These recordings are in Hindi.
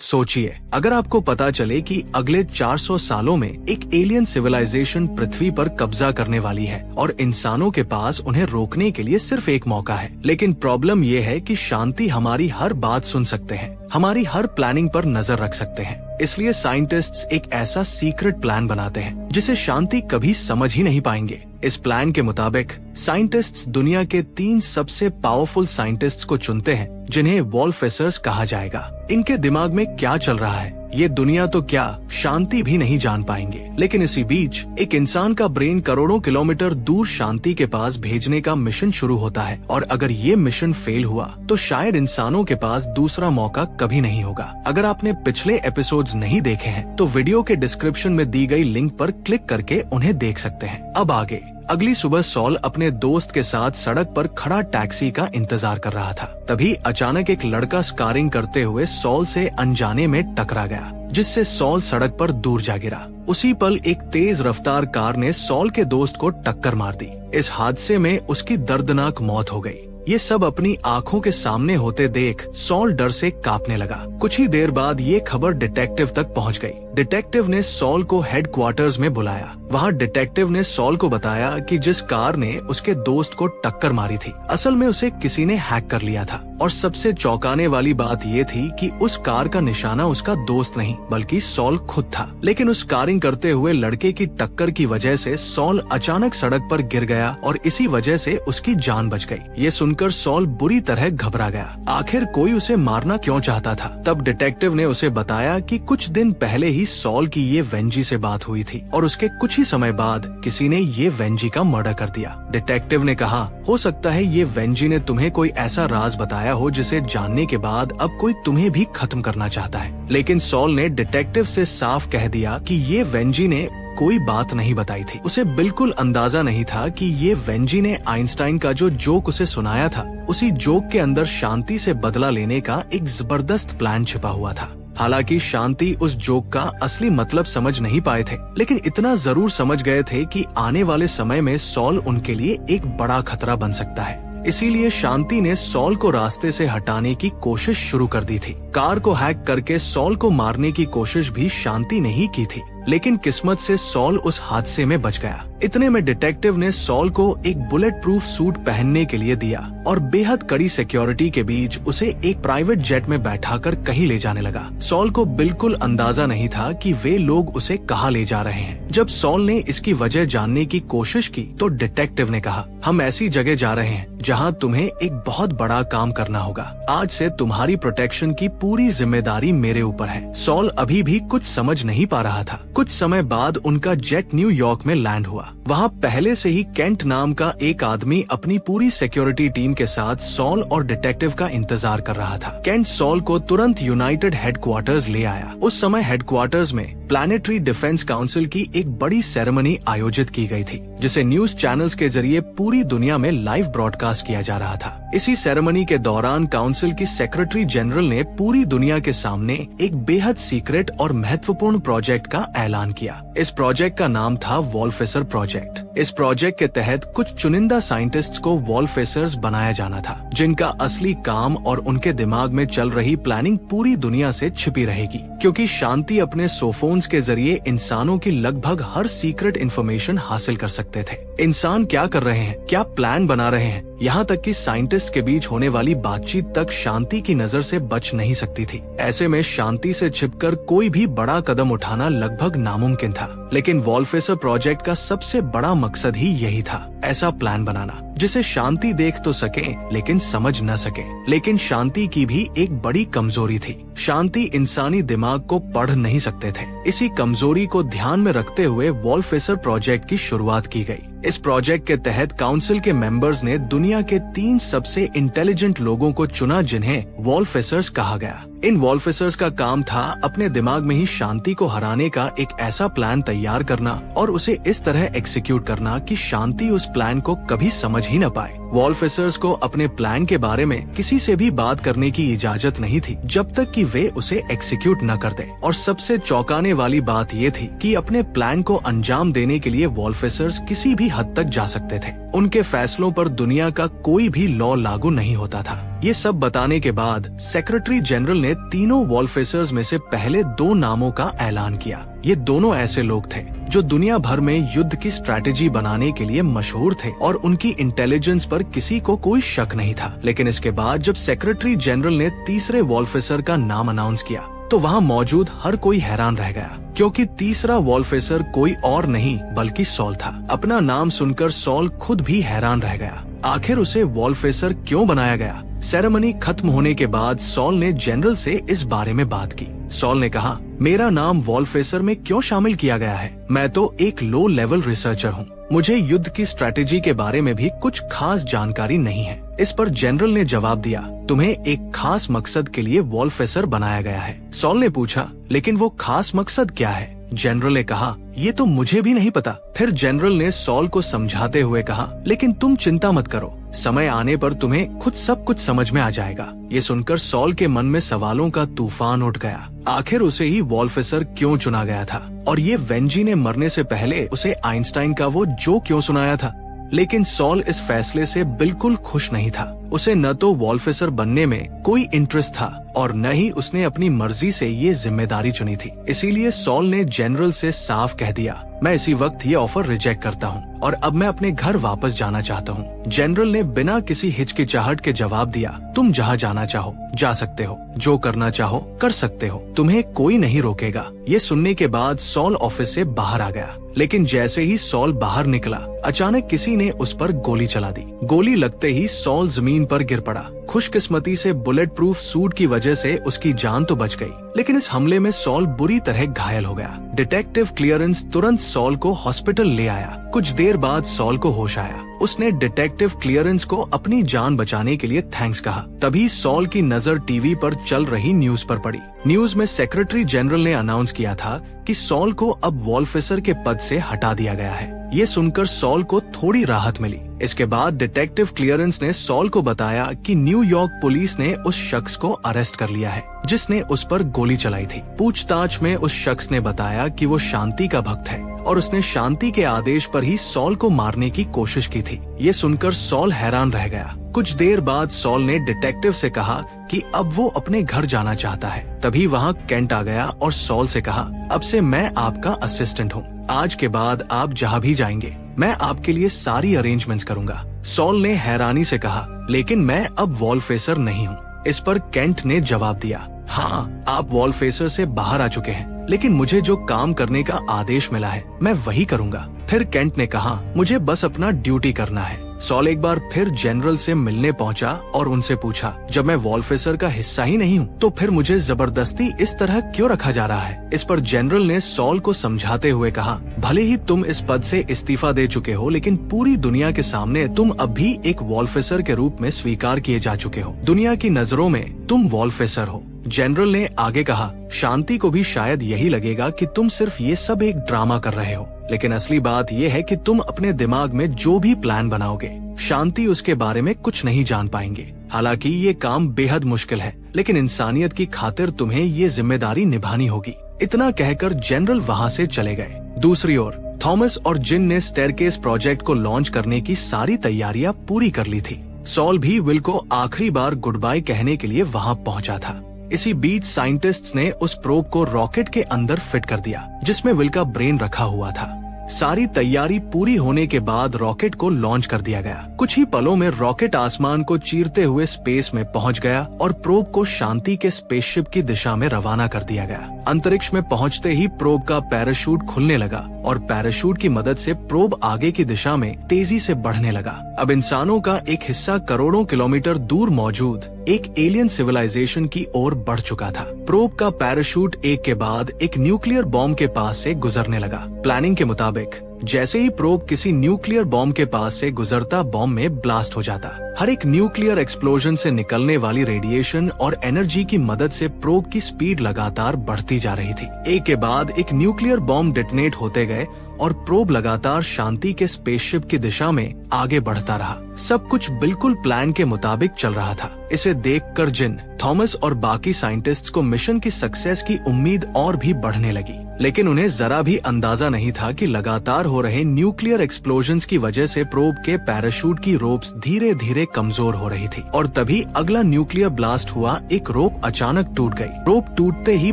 सोचिए, अगर आपको पता चले कि अगले 400 सालों में एक एलियन सिविलाइजेशन पृथ्वी पर कब्जा करने वाली है और इंसानों के पास उन्हें रोकने के लिए सिर्फ एक मौका है। लेकिन प्रॉब्लम ये है कि शांति हमारी हर बात सुन सकते हैं, हमारी हर प्लानिंग पर नजर रख सकते हैं। इसलिए साइंटिस्ट्स एक ऐसा सीक्रेट प्लान बनाते हैं जिसे शांति कभी समझ ही नहीं पाएंगे। इस प्लान के मुताबिक साइंटिस्ट्स दुनिया के 3 सबसे पावरफुल साइंटिस्ट्स को चुनते हैं जिन्हें वॉल्फेसर्स कहा जाएगा। इनके दिमाग में क्या चल रहा है ये दुनिया तो क्या शांति भी नहीं जान पाएंगे। लेकिन इसी बीच एक इंसान का ब्रेन करोड़ों किलोमीटर दूर शांति के पास भेजने का मिशन शुरू होता है, और अगर ये मिशन फेल हुआ तो शायद इंसानों के पास दूसरा मौका कभी नहीं होगा। अगर आपने पिछले एपिसोड्स नहीं देखे हैं तो वीडियो के डिस्क्रिप्शन में दी गई लिंक पर क्लिक करके उन्हें देख सकते हैं। अब आगे। अगली सुबह सॉल अपने दोस्त के साथ सड़क पर खड़ा टैक्सी का इंतजार कर रहा था। तभी अचानक एक लड़का स्कारिंग करते हुए सॉल से अनजाने में टकरा गया, जिससे सॉल सड़क पर दूर जा गिरा। उसी पल एक तेज रफ्तार कार ने सॉल के दोस्त को टक्कर मार दी। इस हादसे में उसकी दर्दनाक मौत हो गई। ये सब अपनी आंखों के सामने होते देख सॉल डर से कांपने लगा। कुछ ही देर बाद ये खबर डिटेक्टिव तक पहुंच गई। डिटेक्टिव ने सॉल को हेडक्वार्टर्स में बुलाया। वहाँ डिटेक्टिव ने सॉल को बताया कि जिस कार ने उसके दोस्त को टक्कर मारी थी, असल में उसे किसी ने हैक कर लिया था। और सबसे चौंकाने वाली बात ये थी कि उस कार का निशाना उसका दोस्त नहीं बल्कि सॉल खुद था। लेकिन उस कारिंग करते हुए लड़के की टक्कर की वजह से सॉल अचानक सड़क पर गिर गया और इसी वजह से उसकी जान बच गई। ये सुनकर सॉल बुरी तरह घबरा गया। आखिर कोई उसे मारना क्यों चाहता था? तब डिटेक्टिव ने उसे बताया कि कुछ दिन पहले ही सॉल की ये वेंजी से बात हुई थी और उसके कुछ ही समय बाद किसी ने ये वेंजी का मर्डर कर दिया। डिटेक्टिव ने कहा, हो सकता है ये वेंजी ने तुम्हें कोई ऐसा राज बताया हो जिसे जानने के बाद अब कोई तुम्हें भी खत्म करना चाहता है। लेकिन सॉल ने डिटेक्टिव से साफ कह दिया कि ये वेंजी ने कोई बात नहीं बताई थी। उसे बिल्कुल अंदाजा नहीं था कि ये वेंजी ने आइंस्टाइन का जो जोक उसे सुनाया था, उसी जोक के अंदर शांति से बदला लेने का एक जबरदस्त प्लान छिपा हुआ था। हालांकि शांति उस जोक का असली मतलब समझ नहीं पाए थे, लेकिन इतना जरूर समझ गए थे कि आने वाले समय में सॉल उनके लिए एक बड़ा खतरा बन सकता है। इसीलिए शांति ने सॉल को रास्ते से हटाने की कोशिश शुरू कर दी थी। कार को हैक करके सॉल को मारने की कोशिश भी शांति ने ही की थी, लेकिन किस्मत से सॉल उस हादसे में बच गया। इतने में डिटेक्टिव ने सॉल को एक बुलेट प्रूफ सूट पहनने के लिए दिया और बेहद कड़ी सिक्योरिटी के बीच उसे एक प्राइवेट जेट में बैठाकर कहीं ले जाने लगा। सॉल को बिल्कुल अंदाजा नहीं था कि वे लोग उसे कहाँ ले जा रहे हैं। जब सॉल ने इसकी वजह जानने की कोशिश की तो डिटेक्टिव ने कहा, हम ऐसी जगह जा रहे हैं जहाँ तुम्हें एक बहुत बड़ा काम करना होगा। आज से तुम्हारी प्रोटेक्शन की पूरी जिम्मेदारी मेरे ऊपर है। सॉल अभी भी कुछ समझ नहीं पा रहा था। कुछ समय बाद उनका जेट न्यूयॉर्क में लैंड हुआ। वहाँ पहले से ही केंट नाम का एक आदमी अपनी पूरी सिक्योरिटी टीम के साथ सॉल और डिटेक्टिव का इंतजार कर रहा था। केंट सॉल को तुरंत यूनाइटेड हेडक्वार्टर्स ले आया। उस समय हेडक्वार्टर्स में प्लैनेटरी डिफेंस काउंसिल की एक बड़ी सेरेमनी आयोजित की गई थी, जिसे न्यूज चैनल्स के जरिए पूरी दुनिया में लाइव ब्रॉडकास्ट किया जा रहा था। इसी सेरेमनी के दौरान काउंसिल की सेक्रेटरी जनरल ने पूरी दुनिया के सामने एक बेहद सीक्रेट और महत्वपूर्ण प्रोजेक्ट का ऐलान किया। इस प्रोजेक्ट का नाम था वॉल्फेसर प्रोजेक्ट। इस प्रोजेक्ट के तहत कुछ चुनिंदा साइंटिस्ट्स को वॉल्फेसर्स बनाया जाना था, जिनका असली काम और उनके दिमाग में चल रही प्लानिंग पूरी दुनिया से छिपी रहेगी, क्योंकि शांति अपने सोफोन्स के जरिए इंसानों की लगभग हर सीक्रेट इंफॉर्मेशन हासिल कर सकते थे। इंसान क्या कर रहे हैं, क्या प्लान बना रहे हैं, यहाँ तक कि साइंटिस्ट के बीच होने वाली बातचीत तक शांति की नजर से बच नहीं सकती थी। ऐसे में शांति से छिपकर कोई भी बड़ा कदम उठाना लगभग नामुमकिन था। लेकिन वॉल्फेसर प्रोजेक्ट का सबसे बड़ा मकसद ही यही था, ऐसा प्लान बनाना जिसे शांति देख तो सके लेकिन समझ न सके। लेकिन शांति की भी एक बड़ी कमजोरी थी। शांति इंसानी दिमाग को पढ़ नहीं सकते थे। इसी कमजोरी को ध्यान में रखते हुए वॉल्फेसर प्रोजेक्ट की शुरुआत की गई। इस प्रोजेक्ट के तहत काउंसिल के मेंबर्स ने दुनिया के 3 सबसे इंटेलिजेंट लोगों को चुना, जिन्हें वॉल्फेसर्स कहा गया। इन वॉल्फेसर्स का काम था अपने दिमाग में ही शांति को हराने का एक ऐसा प्लान तैयार करना और उसे इस तरह एग्जीक्यूट करना कि शांति उस प्लान को कभी समझ ही न पाए। वॉल्फिसर्स को अपने प्लान के बारे में किसी से भी बात करने की इजाजत नहीं थी जब तक कि वे उसे एक्सिक्यूट न कर दें। और सबसे चौंकाने वाली बात ये थी कि अपने प्लान को अंजाम देने के लिए वॉल्फिसर्स किसी भी हद तक जा सकते थे। उनके फैसलों पर दुनिया का कोई भी लॉ लागू नहीं होता था। ये सब बताने के बाद सेक्रेटरी जनरल ने तीनों वॉल्फिसर्स में से पहले 2 नामों का ऐलान किया। ये दोनों ऐसे लोग थे जो दुनिया भर में युद्ध की स्ट्रैटेजी बनाने के लिए मशहूर थे और उनकी इंटेलिजेंस पर किसी को कोई शक नहीं था। लेकिन इसके बाद जब सेक्रेटरी जनरल ने तीसरे वॉल्फिसर का नाम अनाउंस किया तो वहाँ मौजूद हर कोई हैरान रह गया, क्योंकि तीसरा वॉल्फिसर कोई और नहीं बल्कि सॉल था। अपना नाम सुनकर सॉल खुद भी हैरान रह गया। आखिर उसे वॉल्फिसर क्यों बनाया गया? सेरेमनी खत्म होने के बाद सॉल ने जनरल से इस बारे में बात की। सॉल ने कहा, मेरा नाम वॉल्फिसर में क्यों शामिल किया गया है? मैं तो एक लो लेवल रिसर्चर हूँ। मुझे युद्ध की स्ट्रैटेजी के बारे में भी कुछ खास जानकारी नहीं है। इस पर जनरल ने जवाब दिया, तुम्हें एक खास मकसद के लिए वॉल्फिसर बनाया गया है। सॉल ने पूछा, लेकिन वो खास मकसद क्या है? जनरल ने कहा, ये तो मुझे भी नहीं पता। फिर जनरल ने सॉल को समझाते हुए कहा, लेकिन तुम चिंता मत करो, समय आने पर तुम्हें खुद सब कुछ समझ में आ जाएगा। ये सुनकर सॉल के मन में सवालों का तूफान उठ गया। आखिर उसे ही वॉल्फिसर क्यों चुना गया था? और ये वेंजी ने मरने से पहले उसे आइंस्टाइन का वो जो क्यों सुनाया था? लेकिन सॉल इस फैसले से बिल्कुल खुश नहीं था। उसे न तो वॉल्फिसर बनने में कोई इंटरेस्ट था और न ही उसने अपनी मर्जी से ये जिम्मेदारी चुनी थी। इसीलिए सॉल ने जनरल से साफ कह दिया, मैं इसी वक्त ये ऑफर रिजेक्ट करता हूँ और अब मैं अपने घर वापस जाना चाहता हूँ। जनरल ने बिना किसी हिचकिचाहट के जवाब दिया, तुम जहाँ जाना चाहो जा सकते हो, जो करना चाहो कर सकते हो, तुम्हें कोई नहीं रोकेगा। ये सुनने के बाद सॉल ऑफिस से बाहर आ गया। लेकिन जैसे ही सॉल बाहर निकला, अचानक किसी ने उस पर गोली चला दी। गोली लगते ही सॉल जमीन पर गिर पड़ा। खुशकिस्मती से बुलेट प्रूफ सूट की वजह से उसकी जान तो बच गई, लेकिन इस हमले में सॉल बुरी तरह घायल हो गया। डिटेक्टिव क्लियरेंस तुरंत सॉल को हॉस्पिटल ले आया। कुछ देर बाद सॉल को होश आया। उसने डिटेक्टिव क्लियरेंस को अपनी जान बचाने के लिए थैंक्स कहा। तभी सॉल की नजर टीवी पर चल रही न्यूज पर पड़ी। न्यूज में सेक्रेटरी जनरल ने अनाउंस किया था कि सॉल को अब वॉल्फिसर के पद से हटा दिया गया है। ये सुनकर सॉल को थोड़ी राहत मिली। इसके बाद डिटेक्टिव क्लियरेंस ने सॉल को बताया कि न्यूयॉर्क पुलिस ने उस शख्स को अरेस्ट कर लिया है जिसने उस पर गोली चलाई थी। पूछताछ में उस शख्स ने बताया कि वो शांति का भक्त है और उसने शांति के आदेश पर ही सॉल को मारने की कोशिश की थी। ये सुनकर सॉल हैरान रह गया। कुछ देर बाद सॉल ने डिटेक्टिव से कहा कि अब वो अपने घर जाना चाहता है। तभी वहाँ केंट आ गया और सॉल से कहा, अब से मैं आपका असिस्टेंट हूँ। आज के बाद आप जहाँ भी जाएंगे मैं आपके लिए सारी अरेंजमेंट्स करूँगा। सॉल ने हैरानी से कहा, लेकिन मैं अब वॉल्फिसर नहीं हूँ। इस पर केंट ने जवाब दिया, हाँ, आप वॉल्फिसर से बाहर आ चुके हैं, लेकिन मुझे जो काम करने का आदेश मिला है मैं वही करूँगा। फिर केंट ने कहा, मुझे बस अपना ड्यूटी करना है। सॉल एक बार फिर जनरल से मिलने पहुंचा और उनसे पूछा, जब मैं वॉल्फिसर का हिस्सा ही नहीं हूँ तो फिर मुझे जबरदस्ती इस तरह क्यों रखा जा रहा है? इस पर जनरल ने सॉल को समझाते हुए कहा, भले ही तुम इस पद से इस्तीफा दे चुके हो, लेकिन पूरी दुनिया के सामने तुम अब भी एक वॉल्फिसर के रूप में स्वीकार किए जा चुके हो। दुनिया की नजरों में तुम वॉल्फिसर हो। जनरल ने आगे कहा, शांति को भी शायद यही लगेगा कि तुम सिर्फ ये सब एक ड्रामा कर रहे हो, लेकिन असली बात ये है कि तुम अपने दिमाग में जो भी प्लान बनाओगे, शांति उसके बारे में कुछ नहीं जान पाएंगे। हालांकि ये काम बेहद मुश्किल है, लेकिन इंसानियत की खातिर तुम्हें ये जिम्मेदारी निभानी होगी। इतना कहकर जनरल वहाँ से चले गए। दूसरी ओर थॉमस और जिन ने स्टेयरकेस प्रोजेक्ट को लॉन्च करने की सारी तैयारियां पूरी कर ली थी। सॉल भी विल को आखिरी बार गुड बाय कहने के लिए वहाँ पहुँचा था। इसी बीच साइंटिस्ट्स ने उस प्रोब को रॉकेट के अंदर फिट कर दिया जिसमें विल का ब्रेन रखा हुआ था। सारी तैयारी पूरी होने के बाद रॉकेट को लॉन्च कर दिया गया। कुछ ही पलों में रॉकेट आसमान को चीरते हुए स्पेस में पहुंच गया और प्रोब को शांति के स्पेसशिप की दिशा में रवाना कर दिया गया। अंतरिक्ष में पहुंचते ही प्रोब का पैराशूट खुलने लगा और पैराशूट की मदद से प्रोब आगे की दिशा में तेजी से बढ़ने लगा। अब इंसानों का एक हिस्सा करोड़ों किलोमीटर दूर मौजूद एक एलियन सिविलाइजेशन की ओर बढ़ चुका था। प्रोब का पैराशूट एक के बाद एक न्यूक्लियर बॉम्ब के पास से गुजरने लगा। प्लानिंग के मुताबिक जैसे ही प्रोब किसी न्यूक्लियर बॉम्ब के पास से गुजरता, बॉम्ब में ब्लास्ट हो जाता। हर एक न्यूक्लियर एक्सप्लोजन से निकलने वाली रेडिएशन और एनर्जी की मदद से प्रोब की स्पीड लगातार बढ़ती जा रही थी। एक के बाद एक न्यूक्लियर बॉम्ब डिटोनेट होते गए और प्रोब लगातार शांति के स्पेसशिप की दिशा में आगे बढ़ता रहा। सब कुछ बिल्कुल प्लान के मुताबिक चल रहा था। इसे देखकर जिन, थॉमस और बाकी साइंटिस्ट्स को मिशन की सक्सेस की उम्मीद और भी बढ़ने लगी, लेकिन उन्हें जरा भी अंदाजा नहीं था कि लगातार हो रहे न्यूक्लियर एक्सप्लोजन्स की वजह से प्रोब के पैराशूट की रोप्स धीरे धीरे कमजोर हो रही थी। और तभी अगला न्यूक्लियर ब्लास्ट हुआ। एक रोप अचानक टूट गई। रोप टूटते ही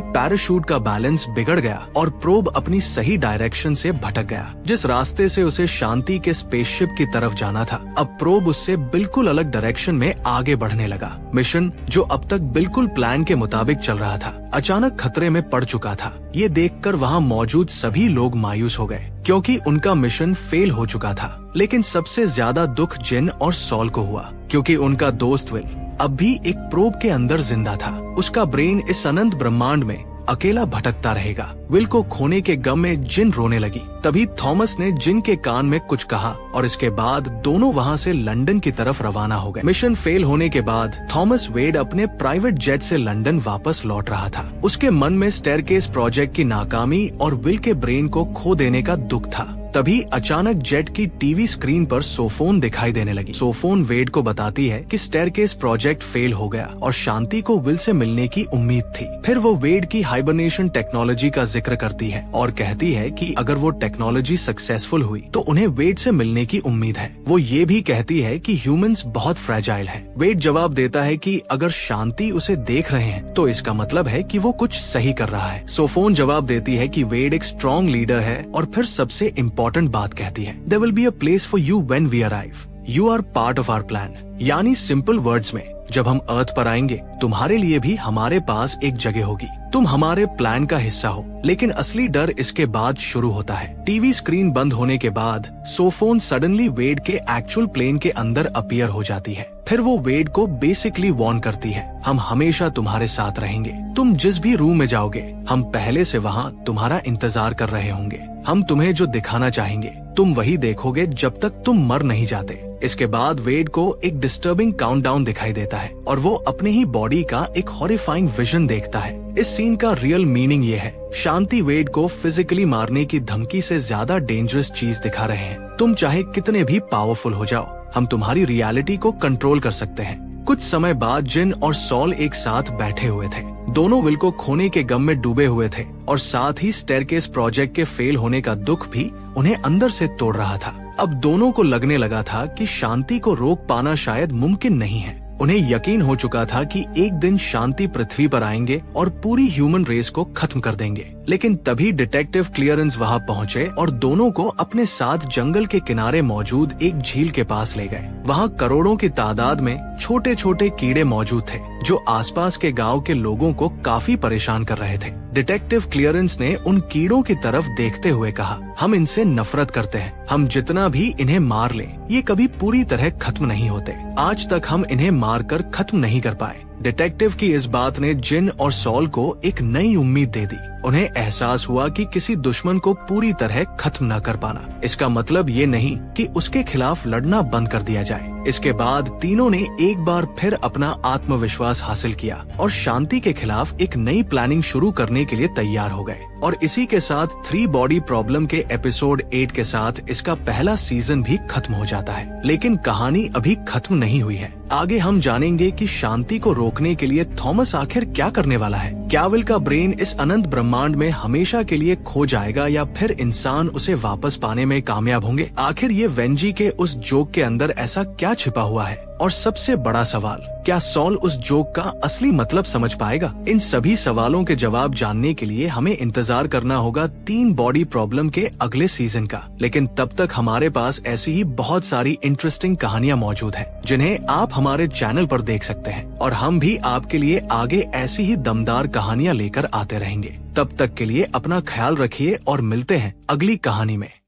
पैराशूट का बैलेंस बिगड़ गया और प्रोब अपनी सही डायरेक्शन से भटक गया, जिस रास्ते से उसे शांति के स्पेसशिप की तरफ जाना था। अब प्रोब उससे बिल्कुल अलग डायरेक्शन में आगे बढ़ने लगा। मिशन, जो अब तक बिल्कुल प्लान के मुताबिक चल रहा था, अचानक खतरे में पड़ चुका था। ये देखकर वहाँ मौजूद सभी लोग मायूस हो गए, क्योंकि उनका मिशन फेल हो चुका था। लेकिन सबसे ज्यादा दुख जिन और सॉल को हुआ, क्योंकि उनका दोस्त विल अब भी एक प्रोब के अंदर जिंदा था। उसका ब्रेन इस अनंत ब्रह्मांड में अकेला भटकता रहेगा। विल को खोने के गम में जिन रोने लगी। तभी थॉमस ने जिन के कान में कुछ कहा और इसके बाद दोनों वहां से लंदन की तरफ रवाना हो गए। मिशन फेल होने के बाद थॉमस वेड अपने प्राइवेट जेट से लंदन वापस लौट रहा था। उसके मन में स्टेयरकेस प्रोजेक्ट की नाकामी और विल के ब्रेन को खो देने का दुख था। तभी अचानक जेट की टीवी स्क्रीन पर सोफोन दिखाई देने लगी। सोफोन वेड को बताती है कि स्टेयरकेस प्रोजेक्ट फेल हो गया और शांति को विल से मिलने की उम्मीद थी। फिर वो वेड की हाइबरनेशन टेक्नोलॉजी का जिक्र करती है और कहती है कि अगर वो टेक्नोलॉजी सक्सेसफुल हुई तो उन्हें वेड से मिलने की उम्मीद है। वो ये भी कहती है कि ह्यूमंस बहुत फ्रेजाइल हैं। वेड जवाब देता है कि अगर शांति उसे देख रहे हैं तो इसका मतलब है कि वो कुछ सही कर रहा है। सोफोन जवाब देती है कि वेड एक स्ट्रॉन्ग लीडर है और फिर सबसे इम्पोर्टेंट बात कहती है, There will be a place for you when we arrive. You are part of our plan. यानी सिंपल वर्ड्स में, जब हम अर्थ पर आएंगे तुम्हारे लिए भी हमारे पास एक जगह होगी। तुम हमारे प्लान का हिस्सा हो। लेकिन असली डर इसके बाद शुरू होता है। टीवी स्क्रीन बंद होने के बाद सोफोन सडनली वेड के एक्चुअल प्लेन के अंदर अपीयर हो जाती है। फिर वो वेड को बेसिकली वार्न करती है, हम हमेशा तुम्हारे साथ रहेंगे। तुम जिस भी रूम में जाओगे हम पहले से वहाँ तुम्हारा इंतजार कर रहे होंगे। हम तुम्हें जो दिखाना चाहेंगे तुम वही देखोगे जब तक तुम मर नहीं जाते। इसके बाद वेड को एक डिस्टर्बिंग काउंटडाउन दिखाई देता है और वो अपने ही बॉडी का एक हॉरिफाइंग विजन देखता है। इस सीन का रियल मीनिंग ये है, शांति वेड को फिजिकली मारने की धमकी से ज्यादा डेंजरस चीज दिखा रहे हैं। तुम चाहे कितने भी पावरफुल हो जाओ, हम तुम्हारी रियलिटी को कंट्रोल कर सकते हैं। कुछ समय बाद जिन और सॉल एक साथ बैठे हुए थे। दोनों विल को खोने के गम में डूबे हुए थे और साथ ही स्टेयरकेस प्रोजेक्ट के फेल होने का दुख भी उन्हें अंदर से तोड़ रहा था। अब दोनों को लगने लगा था कि शांति को रोक पाना शायद मुमकिन नहीं है। उन्हें यकीन हो चुका था कि एक दिन शांति पृथ्वी पर आएंगे और पूरी ह्यूमन रेस को खत्म कर देंगे। लेकिन तभी डिटेक्टिव क्लियरेंस वहां पहुंचे और दोनों को अपने साथ जंगल के किनारे मौजूद एक झील के पास ले गए। वहां करोड़ों की तादाद में छोटे छोटे कीड़े मौजूद थे जो आसपास के गांव के लोगों को काफी परेशान कर रहे थे। डिटेक्टिव क्लियरेंस ने उन कीड़ों की तरफ देखते हुए कहा, हम इनसे नफरत करते हैं। हम जितना भी इन्हें मार लें ये कभी पूरी तरह खत्म नहीं होते। आज तक हम इन्हें मारकर खत्म नहीं कर पाए। डिटेक्टिव की इस बात ने जिन और सॉल को एक नई उम्मीद दे दी। उन्हें एहसास हुआ कि किसी दुश्मन को पूरी तरह खत्म न कर पाना इसका मतलब ये नहीं कि उसके खिलाफ लड़ना बंद कर दिया जाए। इसके बाद तीनों ने एक बार फिर अपना आत्मविश्वास हासिल किया और शांति के खिलाफ एक नई प्लानिंग शुरू करने के लिए तैयार हो गए। और इसी के साथ 3 बॉडी प्रॉब्लम के एपिसोड 8 के साथ इसका पहला सीजन भी खत्म हो जाता है। लेकिन कहानी अभी खत्म नहीं हुई है। आगे हम जानेंगे कि शांति को रोकने के लिए थॉमस आखिर क्या करने वाला है। क्या विल का ब्रेन इस अनंत ब्रह्मांड में हमेशा के लिए खो जाएगा या फिर इंसान उसे वापस पाने में कामयाब होंगे। आखिर ये वेंजी के उस जोक के अंदर ऐसा क्या छिपा हुआ है। और सबसे बड़ा सवाल, क्या सॉल उस जोक का असली मतलब समझ पाएगा। इन सभी सवालों के जवाब जानने के लिए हमें इंतजार करना होगा 3 बॉडी प्रॉब्लम के अगले सीजन का। लेकिन तब तक हमारे पास ऐसी ही बहुत सारी इंटरेस्टिंग कहानियां मौजूद हैं जिन्हें आप हमारे चैनल पर देख सकते हैं और हम भी आपके लिए आगे ऐसी ही दमदार कहानियां लेकर आते रहेंगे। तब तक के लिए अपना ख्याल रखिए और मिलते हैं अगली कहानी में।